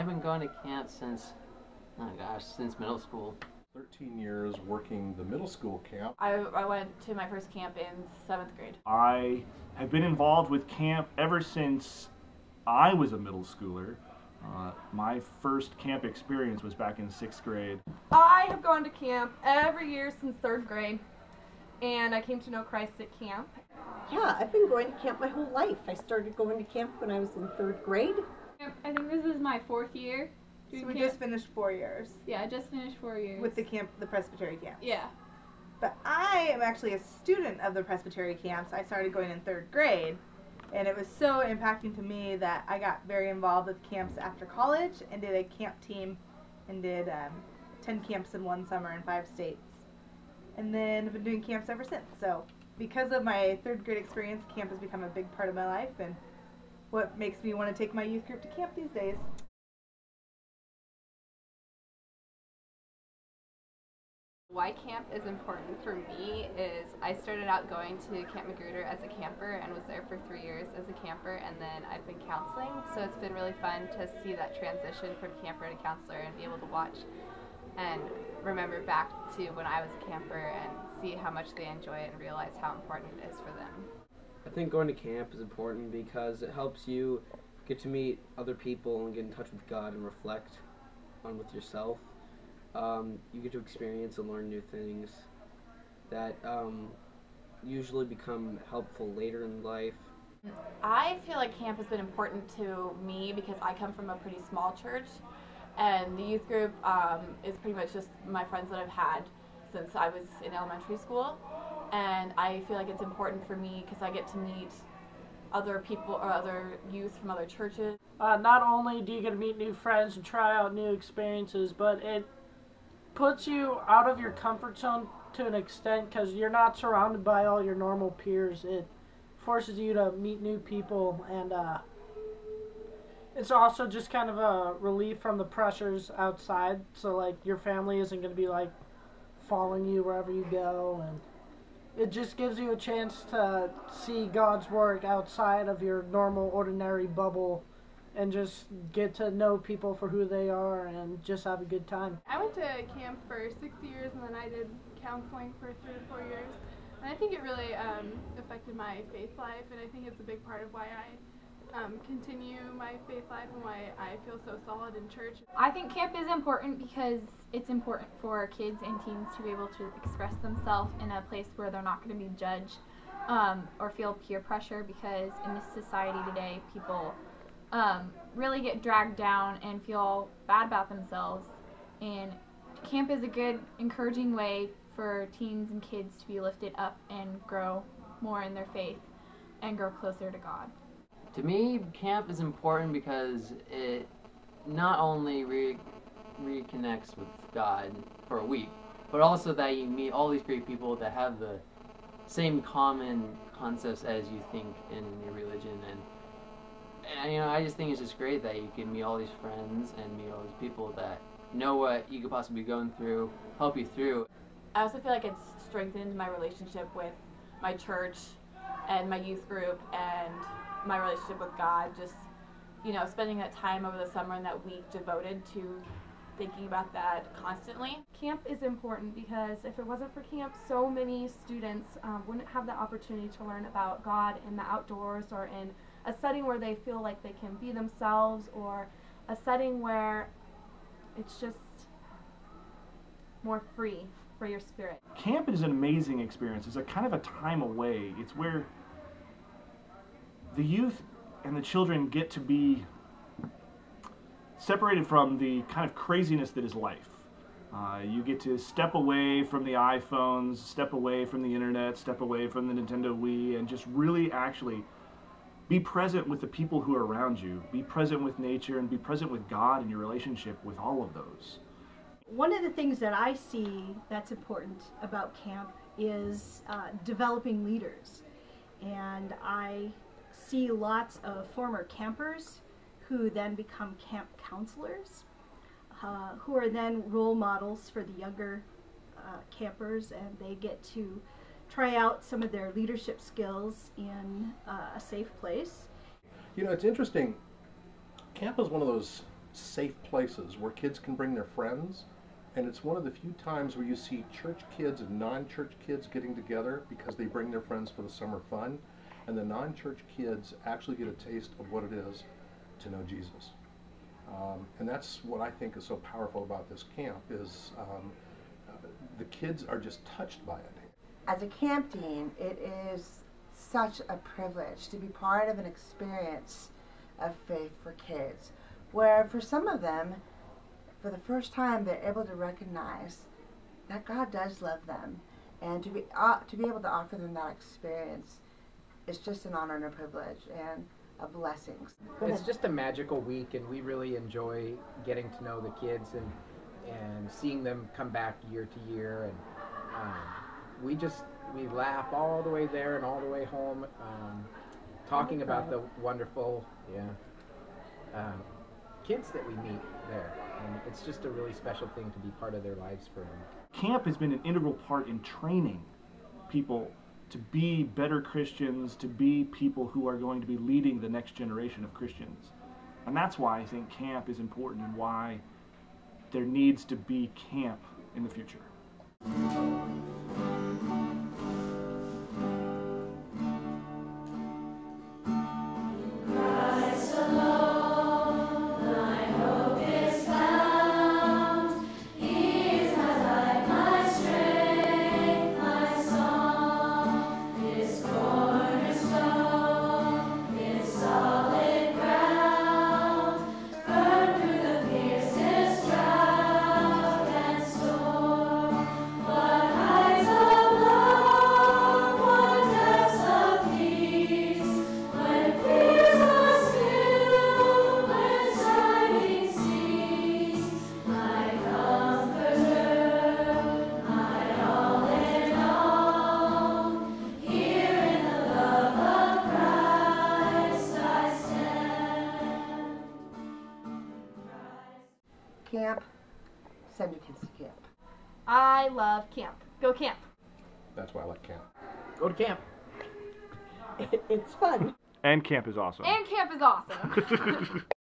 I've been going to camp since, oh gosh, since middle school. 13 years working the middle school camp. I went to my first camp in 7th grade. I have been involved with camp ever since I was a middle schooler. My first camp experience was back in 6th grade. I have gone to camp every year since 3rd grade, and I came to know Christ at camp. Yeah, I've been going to camp my whole life. I started going to camp when I was in 3rd grade. I think this is my 4th year. So we just finished 4 years. Yeah, I just finished 4 years. With the camp, the Presbytery Camps. Yeah. But I am actually a student of the Presbytery Camps. I started going in 3rd grade, and it was so impacting to me that I got very involved with camps after college and did a camp team and did 10 camps in 1 summer in 5 states. And then I've been doing camps ever since. So because of my 3rd grade experience, camp has become a big part of my life and what makes me want to take my youth group to camp these days. Why camp is important for me is I started out going to Camp Magruder as a camper and was there for 3 years as a camper, and then I've been counseling, so it's been really fun to see that transition from camper to counselor and be able to watch and remember back to when I was a camper and see how much they enjoy it and realize how important it is for them. I think going to camp is important because it helps you get to meet other people and get in touch with God and reflect on with yourself. You get to experience and learn new things that usually become helpful later in life. I feel like camp has been important to me because I come from a pretty small church, and the youth group is pretty much just my friends that I've had since I was in elementary school, and I feel like it's important for me because I get to meet other people or other youth from other churches. Not only do you get to meet new friends and try out new experiences, but it puts you out of your comfort zone to an extent because you're not surrounded by all your normal peers. It forces you to meet new people, and it's also just kind of a relief from the pressures outside. So like your family isn't going to be like following you wherever you go, and it just gives you a chance to see God's work outside of your normal ordinary bubble and just get to know people for who they are and just have a good time. I went to camp for 6 years, and then I did counseling for 3 to 4 years. And I think it really affected my faith life, and I think it's a big part of why I continue my faith life and why I feel so solid in church. I think camp is important because it's important for kids and teens to be able to express themselves in a place where they're not going to be judged or feel peer pressure, because in this society today, people really get dragged down and feel bad about themselves, and camp is a good encouraging way for teens and kids to be lifted up and grow more in their faith and grow closer to God. To me, camp is important because it not only reconnects with God for a week, but also that you meet all these great people that have the same common concepts as you think in your religion, and you know, I just think it's just great that you can meet all these friends and meet all these people that know what you could possibly be going through, help you through. I also feel like it's strengthened my relationship with my church and my youth group and my relationship with God. Just, you know, spending that time over the summer and that week devoted to thinking about that constantly. Camp is important because if it wasn't for camp, so many students wouldn't have the opportunity to learn about God in the outdoors or in a setting where they feel like they can be themselves, or a setting where it's just more free for your spirit. Camp is an amazing experience. It's a kind of a time away. It's where the youth and the children get to be separated from the kind of craziness that is life. You get to step away from the iPhones, step away from the internet, step away from the Nintendo Wii, and just really actually be present with the people who are around you. Be present with nature and be present with God and your relationship with all of those. One of the things that I see that's important about camp is developing leaders. And I see lots of former campers who then become camp counselors, who are then role models for the younger campers, and they get to try out some of their leadership skills in a safe place. You know, it's interesting. Camp is one of those safe places where kids can bring their friends. And it's one of the few times where you see church kids and non-church kids getting together because they bring their friends for the summer fun. And the non-church kids actually get a taste of what it is to know Jesus. And that's what I think is so powerful about this camp is the kids are just touched by it. As a camp dean, it is such a privilege to be part of an experience of faith for kids, where for some of them, for the first time, they're able to recognize that God does love them, and to be able to offer them that experience is just an honor and a privilege and a blessing. It's just a magical week, and we really enjoy getting to know the kids and seeing them come back year to year, and we laugh all the way there and all the way home, talking about the wonderful kids that we meet there. And it's just a really special thing to be part of their lives for them. Camp has been an integral part in training people to be better Christians, to be people who are going to be leading the next generation of Christians. And that's why I think camp is important and why there needs to be camp in the future. Camp, send your kids to camp. I love camp. Go camp. That's why I like camp. Go to camp. It's fun. And camp is awesome. And camp is awesome.